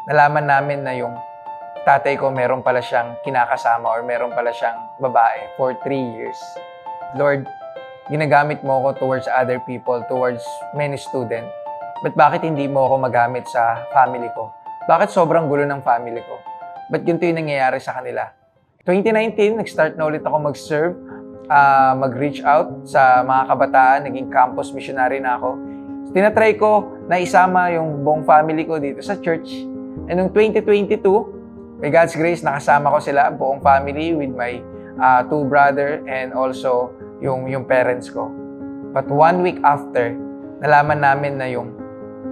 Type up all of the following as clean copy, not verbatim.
nalaman namin na yung tatay ko meron pala siyang kinakasama or meron pala siyang babae for 3 years. Lord, ginagamit mo ako towards other people, towards many students. But bakit hindi mo ako magamit sa family ko? Bakit sobrang gulo ng family ko? Ba't ganito yung nangyayari sa kanila? 2019, nag-start na ulit ako mag-serve, mag-reach out sa mga kabataan, naging campus missionary na ako. Tinatry ko na isama yung buong family ko dito sa church. And noong 2022, by God's grace, nakasama ko sila, buong family with my 2 brother and also yung parents ko. But 1 week after, nalaman namin na yung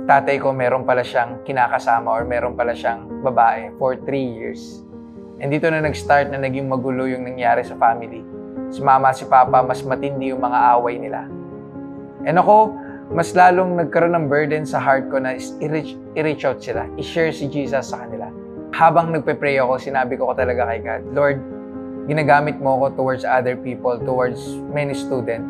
tatay ko meron pala siyang kinakasama or meron pala siyang babae for 3 years. And dito na nag-start na naging magulo yung nangyari sa family. Si mama, si papa, mas matindi yung mga away nila. And ako, mas lalong nagkaroon ng burden sa heart ko na i-reach out sila, i-share si Jesus sa kanila. Habang nagpe-pray ako, sinabi ko talaga kay God, Lord, ginagamit mo ako towards other people, towards many students.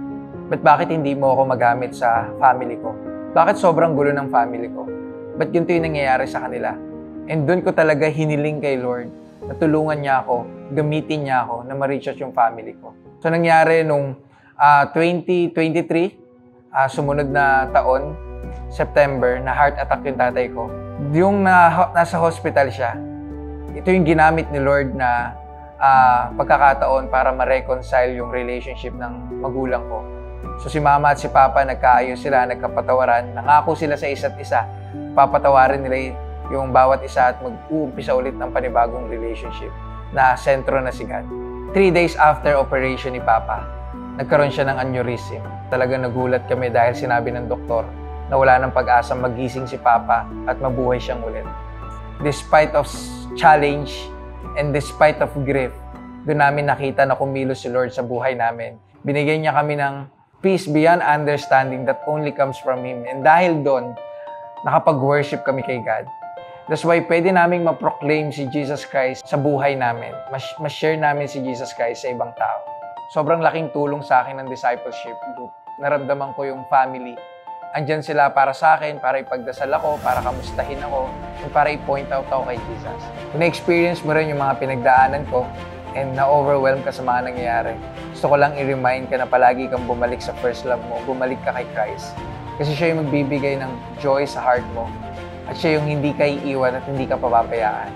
But bakit hindi mo ako magamit sa family ko? Bakit sobrang gulo ng family ko? Ba't ganito yung nangyayari sa kanila? And doon ko talaga hiniling kay Lord na tulungan niya ako, gamitin niya ako na ma-reach out yung family ko. So nangyari nung 2023, sumunod na taon, September, na heart attack yung tatay ko. Yung nasa hospital siya, ito yung ginamit ni Lord na pagkakataon para ma-reconcile yung relationship ng magulang ko. So si mama at si papa nagkaayos sila, nagkapatawaran, nangako sila sa isa't isa. Papatawarin nila yung bawat isa at mag-uumpisa ulit ng panibagong relationship na sentro na si God. 3 days after operation ni papa, nagkaroon siya ng aneurysm. Talagang nagulat kami dahil sinabi ng doktor na wala ng pag-asa magising si papa at mabuhay siyang ulit. Despite of challenge and despite of grief, doon namin nakita na kumilos si Lord sa buhay namin. Binigyan niya kami ng peace beyond understanding that only comes from Him. And dahil doon, nakapag-worship kami kay God. That's why pwede naming ma-proclaim si Jesus Christ sa buhay namin. Ma-share namin si Jesus Christ sa ibang tao. Sobrang laking tulong sa akin ng discipleship group. Naramdaman ko yung family. Andyan sila para sa akin, para ipagdasal ako, para kamustahin ako, and para i-point out ako kay Jesus. Kung na-experience mo rin yung mga pinagdaanan ko, and na-overwhelm ka sa mga nangyayari, gusto ko lang i-remind ka na palagi kang bumalik sa first love mo, bumalik ka kay Christ. Kasi siya yung magbibigay ng joy sa heart mo, at siya yung hindi ka iiwan at hindi ka pababayaan.